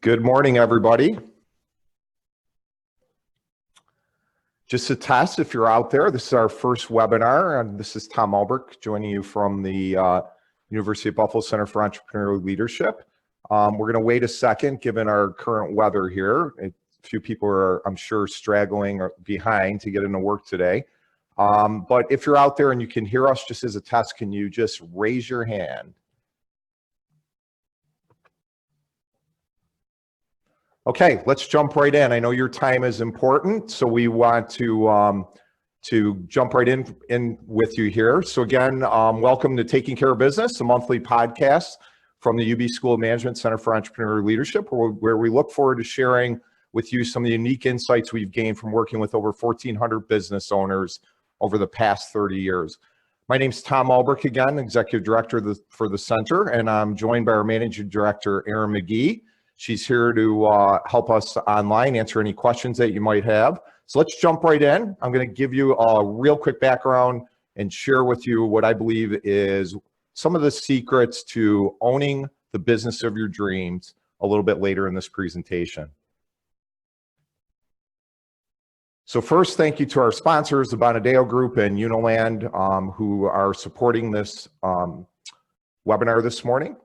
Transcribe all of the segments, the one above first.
Good morning, everybody. Just a test, if you're out there, this is our first webinar, and this is Tom Albrecht joining you from the University of Buffalo Center for Entrepreneurial Leadership. We're going to wait a second, given our current weather here. A few people are, I'm sure, straggling or behind to get into work today. But if you're out there and you can hear us, just as a test, can you just raise your hand? Okay, let's jump right in. I know your time is important, so we want to jump right in with you here. So again, welcome to Taking Care of Business, a monthly podcast from the UB School of Management Center for Entrepreneurial Leadership, where we look forward to sharing with you some of the unique insights we've gained from working with over 1,400 business owners over the past 30 years. My name's Tom Albrecht again, Executive Director for the Center, and I'm joined by our Managing Director, Erin McGee. She's here to help us online, answer any questions that you might have. So let's jump right in. I'm going to give you a real quick background and share with you what I believe is some of the secrets to owning the business of your dreams a little bit later in this presentation. So first, thank you to our sponsors, the Bonadeo Group and Uniland, who are supporting this webinar this morning.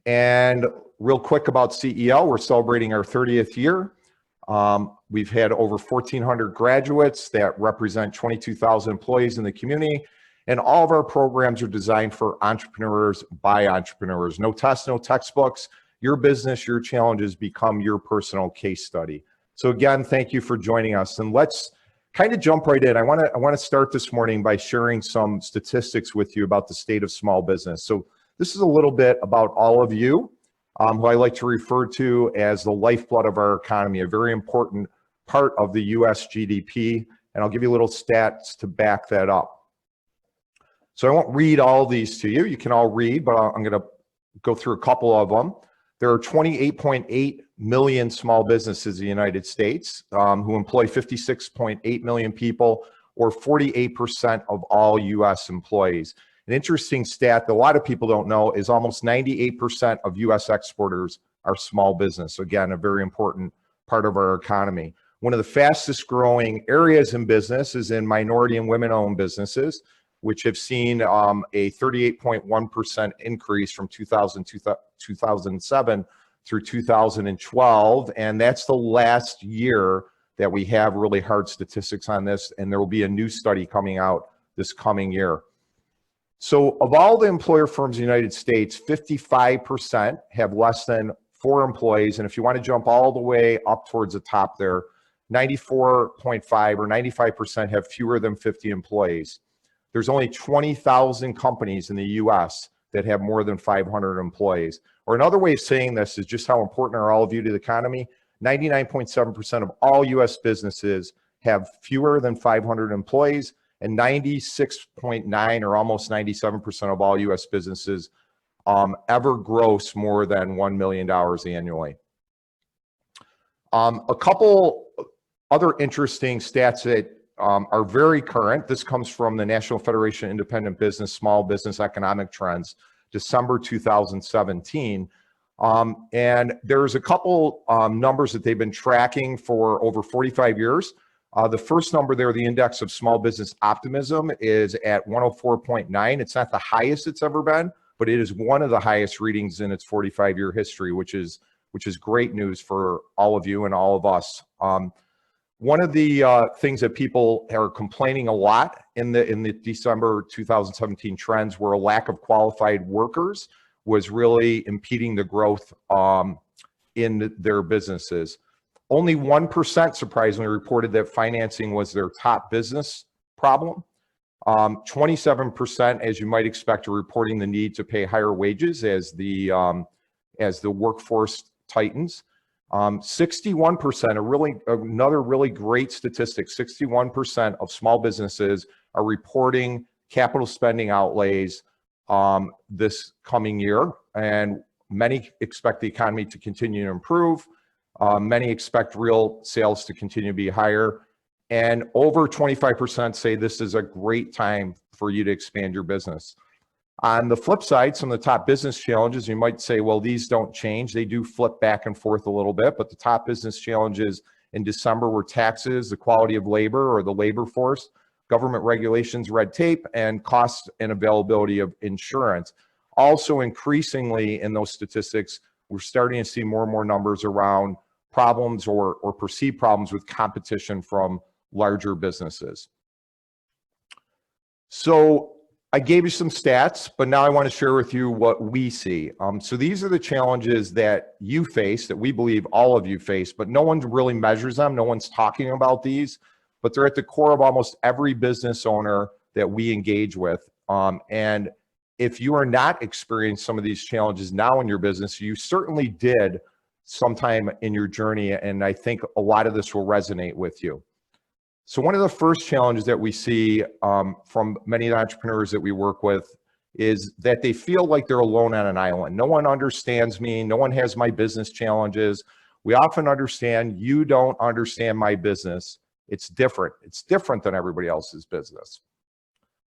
And real quick about CEL, we're celebrating our 30th year. We've had over 1,400 graduates that represent 22,000 employees in the community. And all of our programs are designed for entrepreneurs by entrepreneurs. No tests, no textbooks. Your business, your challenges become your personal case study. So again, thank you for joining us. And let's kind of jump right in. I want to start this morning by sharing some statistics with you about the state of small business. So this is a little bit about all of you, who I like to refer to as the lifeblood of our economy, a very important part of the US GDP. And I'll give you little stats to back that up. So I won't read all these to you. You can all read, but I'm going to go through a couple of them. There are 28.8 million small businesses in the United States who employ 56.8 million people, or 48% of all US employees. An interesting stat that a lot of people don't know is almost 98% of US exporters are small business. Again, a very important part of our economy. One of the fastest growing areas in business is in minority and women-owned businesses, which have seen a 38.1% increase from 2007 through 2012. And that's the last year that we have really hard statistics on this. And there will be a new study coming out this coming year. So of all the employer firms in the United States, 55% have less than 4 employees. And if you want to jump all the way up towards the top there, 94.5 or 95% have fewer than 50 employees. There's only 20,000 companies in the US that have more than 500 employees. Or another way of saying this is just how important are all of you to the economy. 99.7% of all US businesses have fewer than 500 employees. And 96.9 or almost 97% of all US businesses ever gross more than $1 million annually. A couple other interesting stats that are very current. This comes from the National Federation of Independent Business, Small Business Economic Trends, December 2017. And there's a couple numbers that they've been tracking for over 45 years. The first number there, the index of small business optimism, is at 104.9. It's not the highest it's ever been, but it is one of the highest readings in its 45-year history, which is great news for all of you and all of us. One of the things that people are complaining a lot in the December 2017 trends were a lack of qualified workers was really impeding the growth in their businesses. Only 1%, surprisingly, reported that financing was their top business problem. 27%, as you might expect, are reporting the need to pay higher wages as the workforce tightens. 61%, another really great statistic, 61% of small businesses are reporting capital spending outlays this coming year, and many expect the economy to continue to improve. Many expect real sales to continue to be higher, and over 25% say this is a great time for you to expand your business. On the flip side, some of the top business challenges, you might say, well, these don't change. They do flip back and forth a little bit, but the top business challenges in December were taxes, the quality of labor or the labor force, government regulations, red tape, and cost and availability of insurance. Also, increasingly in those statistics, we're starting to see more and more numbers around problems or perceived problems with competition from larger businesses. So I gave you some stats, but now I want to share with you what we see. So these are the challenges that you face, that we believe all of you face, but no one really measures them. No one's talking about these, but they're at the core of almost every business owner that we engage with. And if you are not experiencing some of these challenges now in your business, you certainly did sometime in your journey, and I think a lot of this will resonate with you. So one of the first challenges that we see from many of the entrepreneurs that we work with is that they feel like they're alone on an island. No one understands me. No one has my business challenges. We often understand, you don't understand my business. It's different. It's different than everybody else's business.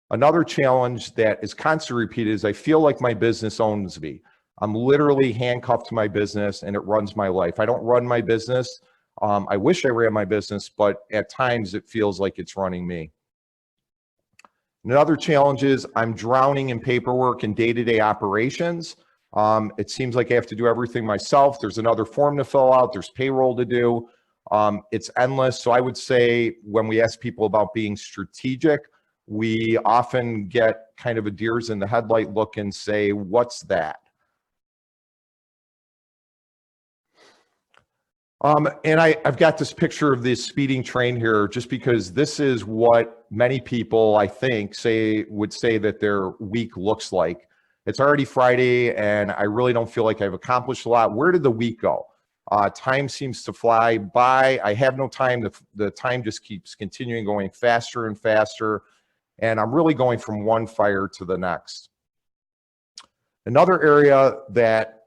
Another challenge that is constantly repeated is I feel like my business owns me. I'm literally handcuffed to my business and it runs my life. I don't run my business. I wish I ran my business, but at times it feels like it's running me. Another challenge is I'm drowning in paperwork and day-to-day operations. It seems like I have to do everything myself. There's another form to fill out. There's payroll to do. It's endless. So I would say when we ask people about being strategic, we often get kind of a deers in the headlight look and say, what's that? And I've got this picture of this speeding train here just because this is what many people, I think, would say that their week looks like. It's already Friday and I really don't feel like I've accomplished a lot. Where did the week go? Time seems to fly by. I have no time. The time just keeps continuing going faster and faster. And I'm really going from one fire to the next. Another area that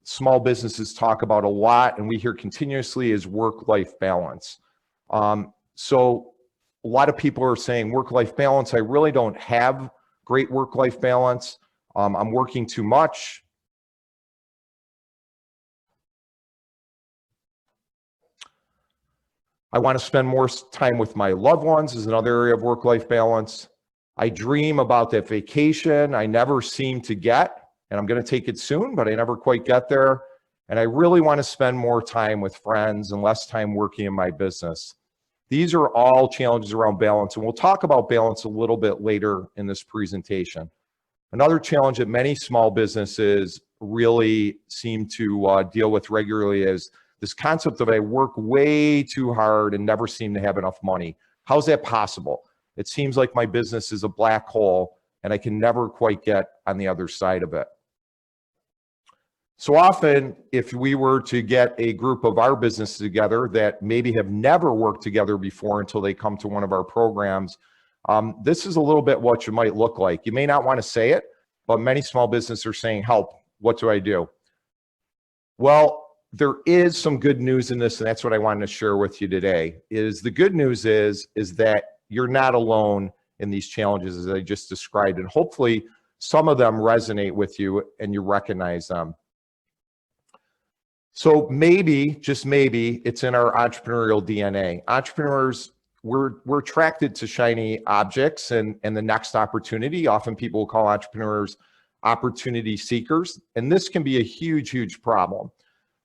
small businesses talk about a lot and we hear continuously is work-life balance. So a lot of people are saying work-life balance. I really don't have great work-life balance. I'm working too much. I want to spend more time with my loved ones is another area of work-life balance. I dream about that vacation I never seem to get. And I'm going to take it soon, but I never quite get there. And I really want to spend more time with friends and less time working in my business. These are all challenges around balance, and we'll talk about balance a little bit later in this presentation. Another challenge that many small businesses really seem to deal with regularly is this concept of I work way too hard and never seem to have enough money. How's that possible? It seems like my business is a black hole and I can never quite get on the other side of it. So often, if we were to get a group of our businesses together that maybe have never worked together before until they come to one of our programs, this is a little bit what you might look like. You may not want to say it, but many small businesses are saying, help, what do I do? Well, there is some good news in this, and that's what I wanted to share with you today. The good news is that you're not alone in these challenges as I just described, and hopefully some of them resonate with you and you recognize them. So maybe, just maybe, it's in our entrepreneurial DNA. Entrepreneurs, we're attracted to shiny objects and the next opportunity. Often people will call entrepreneurs opportunity seekers, and this can be a huge, huge problem.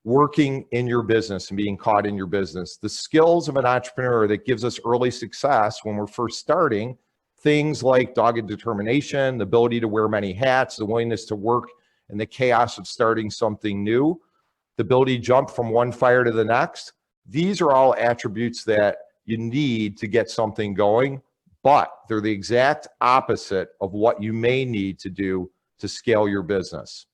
Working in your business and being caught in your business. The skills of an entrepreneur that gives us early success when we're first starting, things like dogged determination, the ability to wear many hats, the willingness to work in the chaos of starting something new, the ability to jump from one fire to the next. These are all attributes that you need to get something going, but they're the exact opposite of what you may need to do to scale your business.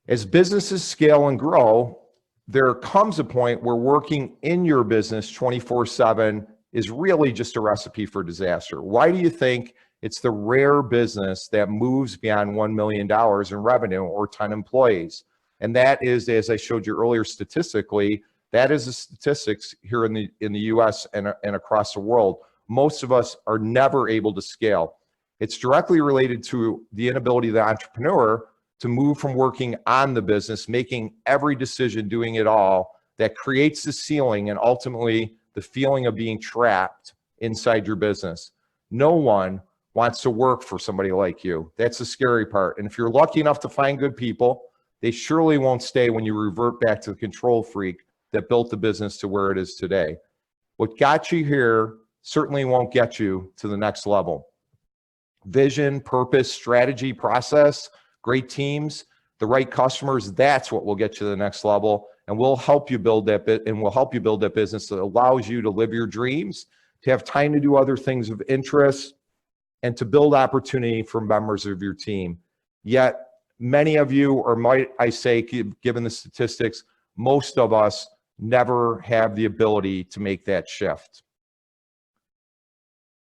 As businesses scale and grow, there comes a point where working in your business 24/7 is really just a recipe for disaster. Why do you think it's the rare business that moves beyond $1 million in revenue or 10 employees? And that is, as I showed you earlier statistically, that is the statistics here in the US and across the world. most of us are never able to scale. It's directly related to the inability of the entrepreneur to move from working on the business, making every decision, doing it all, that creates the ceiling and ultimately the feeling of being trapped inside your business. No one wants to work for somebody like you. That's the scary part. And if you're lucky enough to find good people, they surely won't stay when you revert back to the control freak that built the business to where it is today. What got you here certainly won't get you to the next level. Vision, purpose, strategy, process, great teams, the right customers, that's what will get you to the next level. And we'll help you build that business that allows you to live your dreams, to have time to do other things of interest, and to build opportunity for members of your team. Yet many of you, or might I say, given the statistics, most of us never have the ability to make that shift.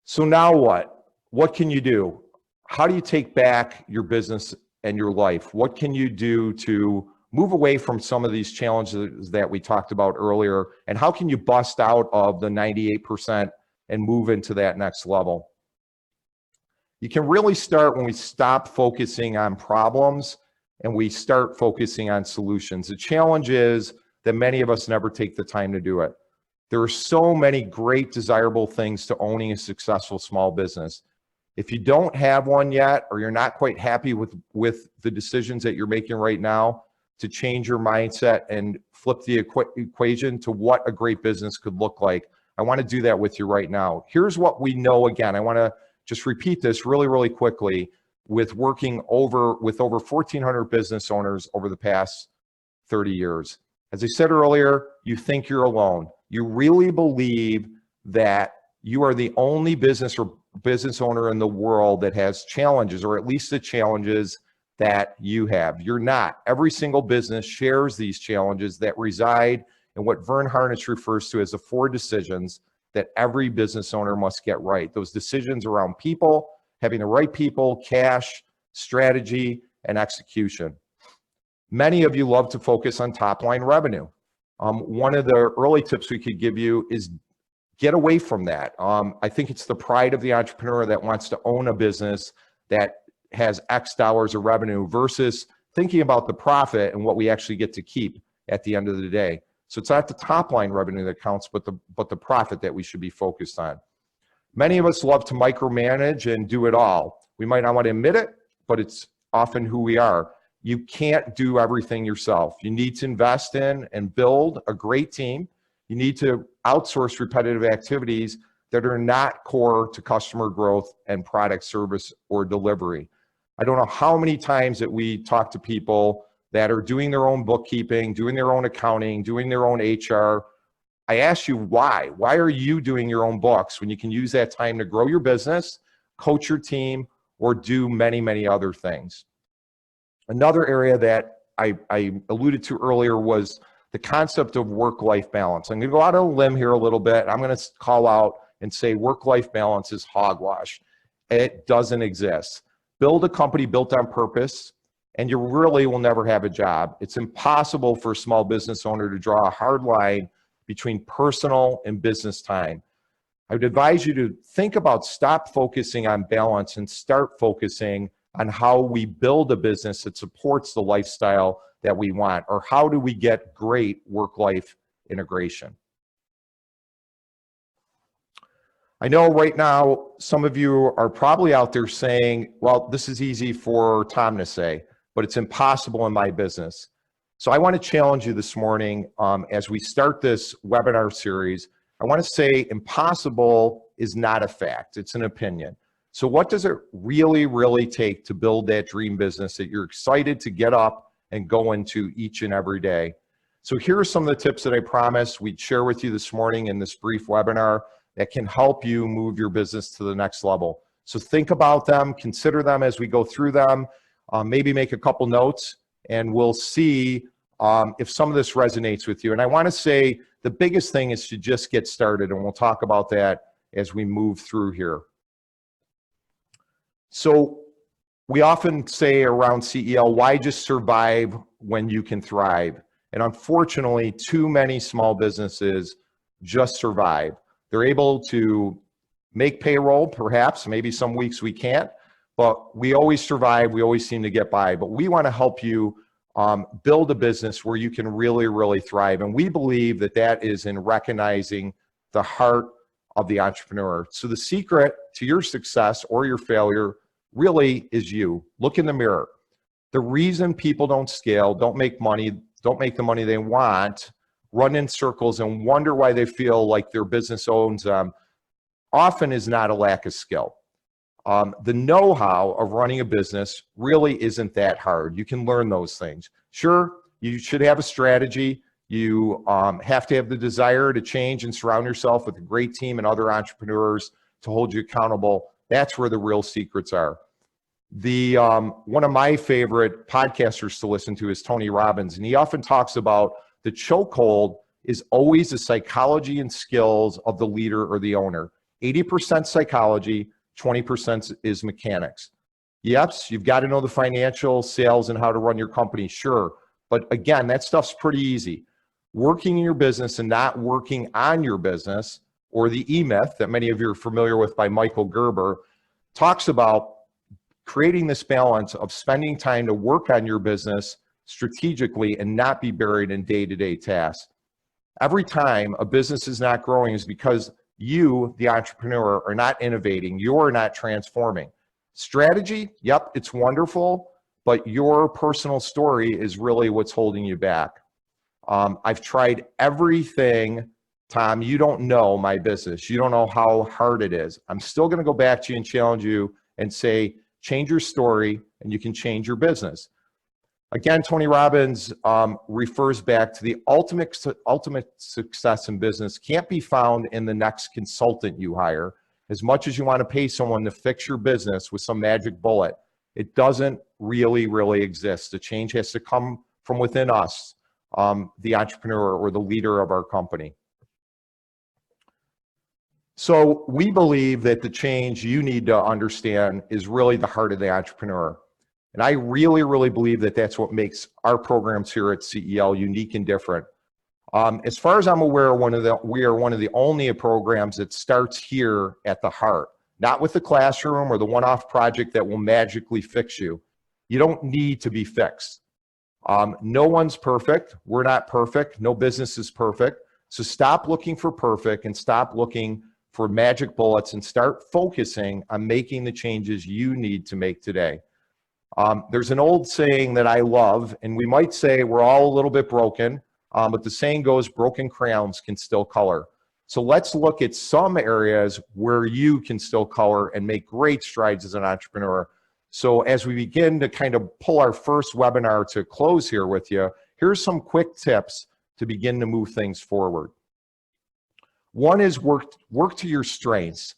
So now what? What can you do? How do you take back your business and your life? What can you do to move away from some of these challenges that we talked about earlier? And how can you bust out of the 98% and move into that next level? You can really start when we stop focusing on problems and we start focusing on solutions. The challenge is that many of us never take the time to do it. There are so many great, desirable things to owning a successful small business. If you don't have one yet, or you're not quite happy with the decisions that you're making right now, to change your mindset and flip the equation to what a great business could look like, I want to do that with you right now. Here's what we know. Again, I want to just repeat this really, really quickly. With working with over 1,400 business owners over the past 30 years. As I said earlier, you think you're alone. You really believe that you are the only business or business owner in the world that has challenges, or at least the challenges that you have. You're not. Every single business shares these challenges that reside in what Vern Harnish refers to as the 4 decisions that every business owner must get right. Those decisions around people, having the right people, cash, strategy, and execution. Many of you love to focus on top-line revenue. One of the early tips we could give you is get away from that. I think it's the pride of the entrepreneur that wants to own a business that has X dollars of revenue versus thinking about the profit and what we actually get to keep at the end of the day. So it's not the top-line revenue that counts, but the profit that we should be focused on. Many of us love to micromanage and do it all. We might not want to admit it, but it's often who we are. You can't do everything yourself. You need to invest in and build a great team. You need to outsource repetitive activities that are not core to customer growth and product, service, or delivery. I don't know how many times that we talk to people that are doing their own bookkeeping, doing their own accounting, doing their own HR. I ask you why. Why are you doing your own books when you can use that time to grow your business, coach your team, or do many, many other things? Another area that I alluded to earlier was the concept of work-life balance. I'm going to go out on a limb here a little bit. I'm going to call out and say work-life balance is hogwash. It doesn't exist. Build a company built on purpose, and you really will never have a job. It's impossible for a small business owner to draw a hard line between personal and business time. I would advise you to think about stop focusing on balance and start focusing on how we build a business that supports the lifestyle that we want, or how do we get great work-life integration. I know right now some of you are probably out there saying, well, this is easy for Tom to say, but it's impossible in my business. So I want to challenge you this morning as we start this webinar series. I want to say impossible is not a fact, it's an opinion. So what does it really, really take to build that dream business that you're excited to get up and go into each and every day? So here are some of the tips that I promised we'd share with you this morning in this brief webinar that can help you move your business to the next level. So think about them, consider them as we go through them, maybe make a couple notes, and we'll see if some of this resonates with you. And I want to say the biggest thing is to just get started, and we'll talk about that as we move through here. So we often say around CEL, why just survive when you can thrive? And unfortunately, too many small businesses just survive. They're able to make payroll, perhaps, maybe some weeks we can't, but we always survive, we always seem to get by. But we want to help you build a business where you can really, really thrive. And we believe that that is in recognizing the heart of the entrepreneur. So the secret to your success or your failure really is you. Look in the mirror. The reason people don't scale, don't make money, don't make the money they want, run in circles and wonder why they feel like their business owns them, often is not a lack of skill. The know-how of running a business really isn't that hard. You can learn those things. Sure, you should have a strategy. You have to have the desire to change and surround yourself with a great team and other entrepreneurs to hold you accountable. That's where the real secrets are. One of my favorite podcasters to listen to is Tony Robbins, and he often talks about the chokehold is always the psychology and skills of the leader or the owner. 80% psychology, 20% is mechanics. Yes, you've got to know the financial, sales, and how to run your company, sure. But again, that stuff's pretty easy. Working in your business and not working on your business, or the E-Myth that many of you are familiar with by Michael Gerber, talks about creating this balance of spending time to work on your business strategically and not be buried in day-to-day tasks. Every time a business is not growing is because you, the entrepreneur, are not innovating. You're not transforming. Strategy, yep, it's wonderful, but your personal story is really what's holding you back. I've tried everything, Tom. You don't know my business. You don't know how hard it is. I'm still going to go back to you and challenge you and say, change your story and you can change your business. Again, Tony Robbins refers back to the ultimate success in business can't be found in the next consultant you hire. As much as you want to pay someone to fix your business with some magic bullet, it doesn't really exist. The change has to come from within us, the entrepreneur or the leader of our company. So we believe that the change you need to understand is really the heart of the entrepreneur. And I really believe that that's what makes our programs here at CEL unique and different. As far as I'm aware, we are one of the only programs that starts here at the heart, not with the classroom or the one-off project that will magically fix you. You don't need to be fixed. No one's perfect. We're not perfect. No business is perfect. So stop looking for perfect and stop looking for magic bullets and start focusing on making the changes you need to make today. There's an old saying that I love, and we might say we're all a little bit broken, but the saying goes, broken crayons can still color. So let's look at some areas where you can still color and make great strides as an entrepreneur. So as we begin to kind of pull our first webinar to close here with you, here's some quick tips to begin to move things forward. One is work to your strengths.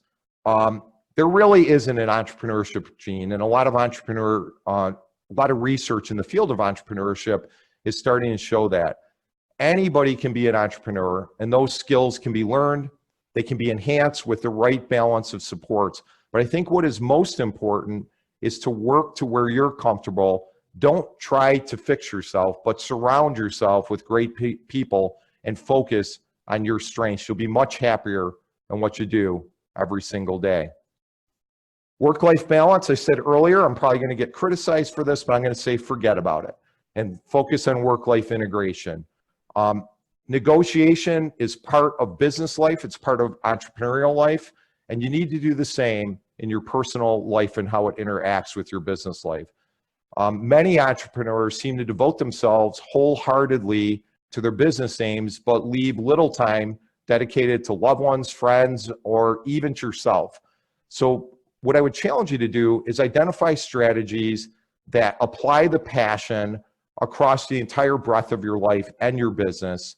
There really isn't an entrepreneurship gene, and a lot of research in the field of entrepreneurship is starting to show that anybody can be an entrepreneur, and those skills can be learned. They can be enhanced with the right balance of supports. But I think what is most important is to work to where you're comfortable. Don't try to fix yourself, but surround yourself with great people and focus on your strengths. You'll be much happier in what you do every single day. Work-life balance, I said earlier, I'm probably going to get criticized for this, but I'm going to say forget about it and focus on work-life integration. Negotiation is part of business life. It's part of entrepreneurial life, and you need to do the same in your personal life and how it interacts with your business life. Many entrepreneurs seem to devote themselves wholeheartedly to their business aims, but leave little time dedicated to loved ones, friends, or even to yourself. So what I would challenge you to do is identify strategies that apply the passion across the entire breadth of your life and your business.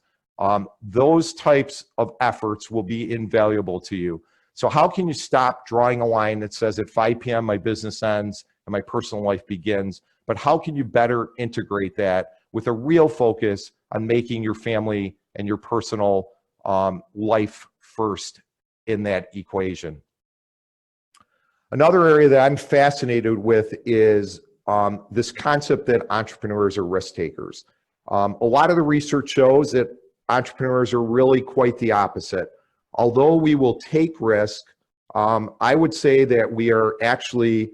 Those types of efforts will be invaluable to you. So how can you stop drawing a line that says at 5 p.m. my business ends and my personal life begins? But how can you better integrate that with a real focus on making your family and your personal life first in that equation? Another area that I'm fascinated with is this concept that entrepreneurs are risk takers. A lot of the research shows that entrepreneurs are really quite the opposite. Although we will take risk, I would say that we are actually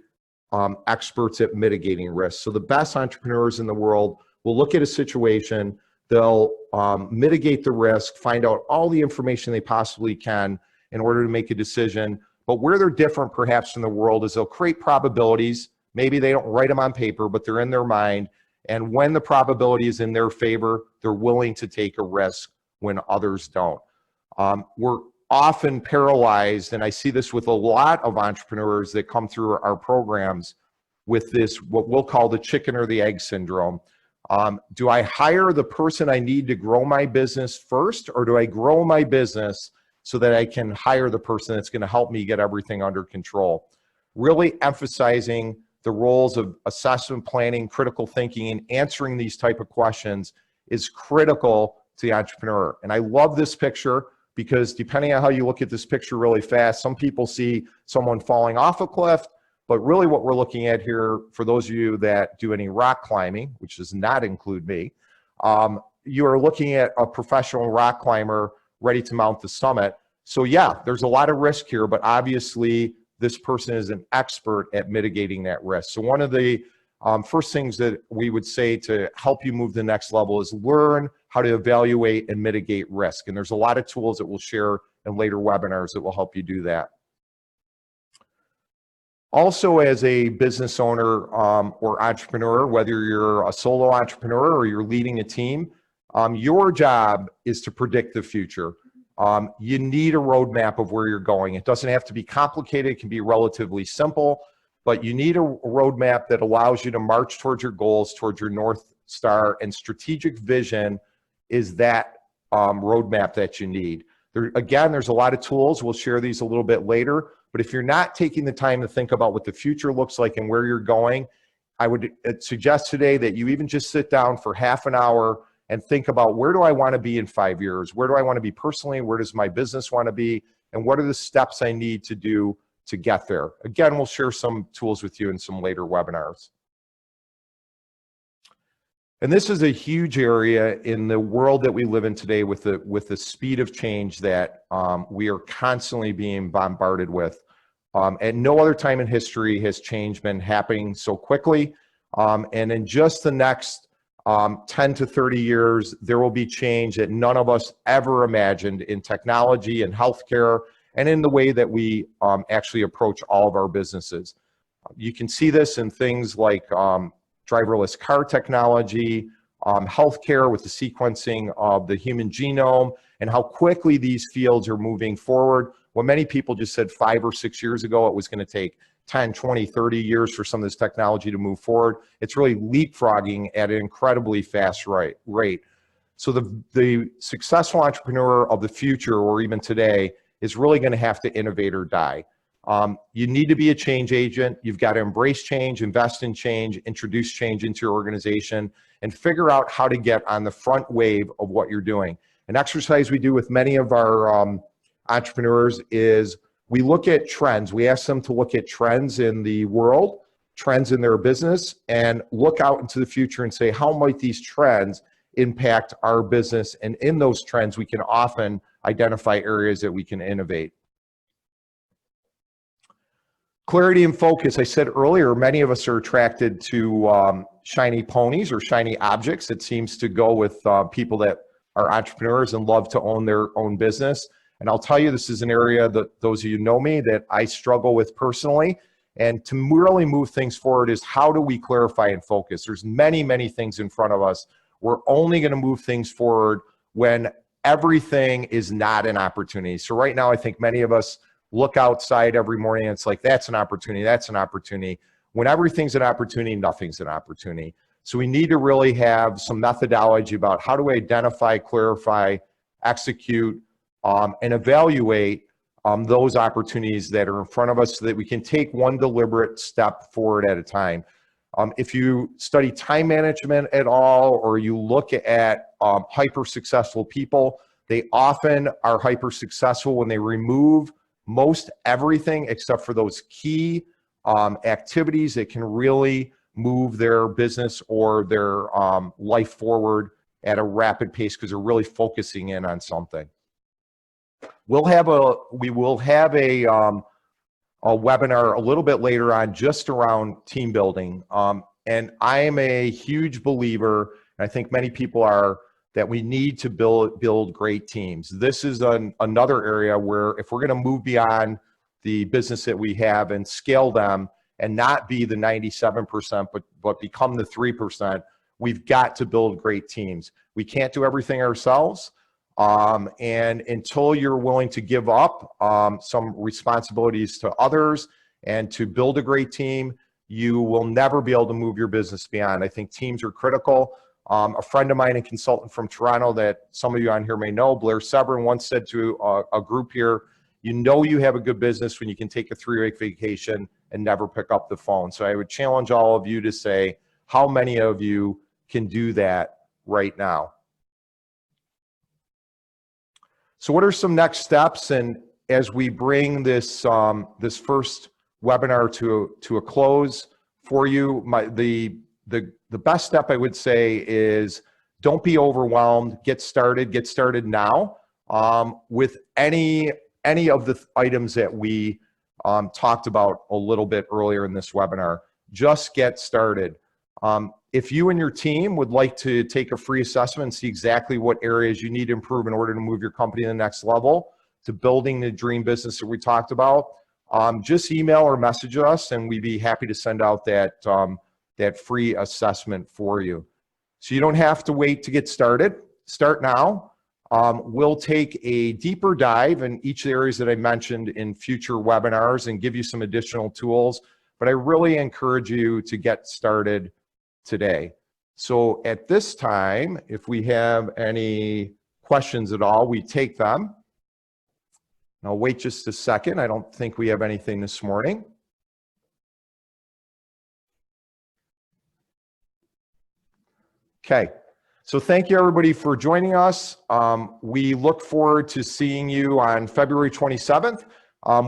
experts at mitigating risk. So the best entrepreneurs in the world will look at a situation, they'll mitigate the risk, find out all the information they possibly can in order to make a decision. But where they're different perhaps in the world is they'll create probabilities. Maybe they don't write them on paper, but they're in their mind. And when the probability is in their favor, they're willing to take a risk when others don't. We're often paralyzed, and I see this with a lot of entrepreneurs that come through our programs with this, what we'll call the chicken or the egg syndrome. Do I hire the person I need to grow my business first, or do I grow my business so that I can hire the person that's going to help me get everything under control? Really emphasizing the roles of assessment, planning, critical thinking, and answering these type of questions is critical to the entrepreneur. And I love this picture because depending on how you look at this picture really fast, some people see someone falling off a cliff, but really what we're looking at here, for those of you that do any rock climbing, which does not include me, you are looking at a professional rock climber ready to mount the summit. So yeah, there's a lot of risk here, but obviously this person is an expert at mitigating that risk. So one of the first things that we would say to help you move to the next level is learn how to evaluate and mitigate risk. And there's a lot of tools that we'll share in later webinars that will help you do that. Also, as a business owner or entrepreneur, whether you're a solo entrepreneur or you're leading a team, your job is to predict the future. You need a roadmap of where you're going. It doesn't have to be complicated. It can be relatively simple, but you need a roadmap that allows you to march towards your goals, towards your North Star, and strategic vision is that roadmap that you need. Again, there's a lot of tools. We'll share these a little bit later, but if you're not taking the time to think about what the future looks like and where you're going, I would suggest today that you even just sit down for half an hour and think about, where do I want to be in 5 years? Where do I want to be personally? Where does my business want to be? And what are the steps I need to do to get there? Again, we'll share some tools with you in some later webinars. And this is a huge area in the world that we live in today with the speed of change that we are constantly being bombarded with. At no other time in history has change been happening so quickly. And in just the next 10 to 30 years, there will be change that none of us ever imagined in technology and healthcare and in the way that we actually approach all of our businesses. You can see this in things like driverless car technology, healthcare with the sequencing of the human genome, and how quickly these fields are moving forward. When many people just said 5 or 6 years ago it was going to take 10, 20, 30 years for some of this technology to move forward, it's really leapfrogging at an incredibly fast rate. So the successful entrepreneur of the future, or even today, is really going to have to innovate or die. You need to be a change agent. You've got to embrace change, invest in change, introduce change into your organization, and figure out how to get on the front wave of what you're doing. An exercise we do with many of our entrepreneurs is we look at trends. We ask them to look at trends in the world, trends in their business, and look out into the future and say, how might these trends impact our business? And in those trends, we can often identify areas that we can innovate. Clarity and focus. I said earlier, many of us are attracted to shiny ponies or shiny objects. It seems to go with people that are entrepreneurs and love to own their own business. And I'll tell you, this is an area that those of you know me that I struggle with personally. And to really move things forward is, how do we clarify and focus? There's many, many things in front of us. We're only going to move things forward when everything is not an opportunity. So right now, I think many of us look outside every morning and it's like, that's an opportunity, that's an opportunity. When everything's an opportunity, nothing's an opportunity. So we need to really have some methodology about how do we identify, clarify, execute, and evaluate those opportunities that are in front of us so that we can take one deliberate step forward at a time. If you study time management at all, or you look at hyper successful people, they often are hyper successful when they remove most everything except for those key activities that can really move their business or their life forward at a rapid pace because they're really focusing in on something. We will have a a webinar a little bit later on just around team building. And I am a huge believer, and I think many people are, that we need to build great teams. This is another area where if we're going to move beyond the business that we have and scale them and not be the 97%, but become the 3%, we've got to build great teams. We can't do everything ourselves. And until you're willing to give up some responsibilities to others and to build a great team, you will never be able to move your business beyond. I think teams are critical. A friend of mine, a consultant from Toronto that some of you on here may know, Blair Severin, once said to a group here, you know you have a good business when you can take a 3-week vacation and never pick up the phone. So I would challenge all of you to say, how many of you can do that right now? So what are some next steps? And as we bring this, this first webinar to a close for you, the best step I would say is don't be overwhelmed. Get started now with any of the items that we talked about a little bit earlier in this webinar. Just get started. If you and your team would like to take a free assessment and see exactly what areas you need to improve in order to move your company to the next level, to building the dream business that we talked about, just email or message us and we'd be happy to send out that free assessment for you. So you don't have to wait to get started. Start now. We'll take a deeper dive in each of the areas that I mentioned in future webinars and give you some additional tools, but I really encourage you to get started today. So at this time, if we have any questions at all, we take them. I'll wait just a second. I don't think we have anything this morning. Okay, so thank you everybody for joining us. We look forward to seeing you on February 27th.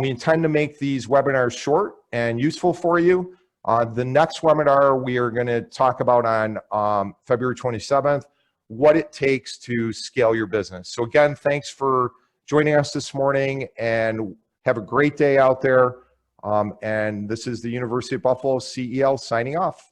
We intend to make these webinars short and useful for you. The next webinar we are going to talk about on February 27th, what it takes to scale your business. So again, thanks for joining us this morning and have a great day out there. And this is the University of Buffalo CEL signing off.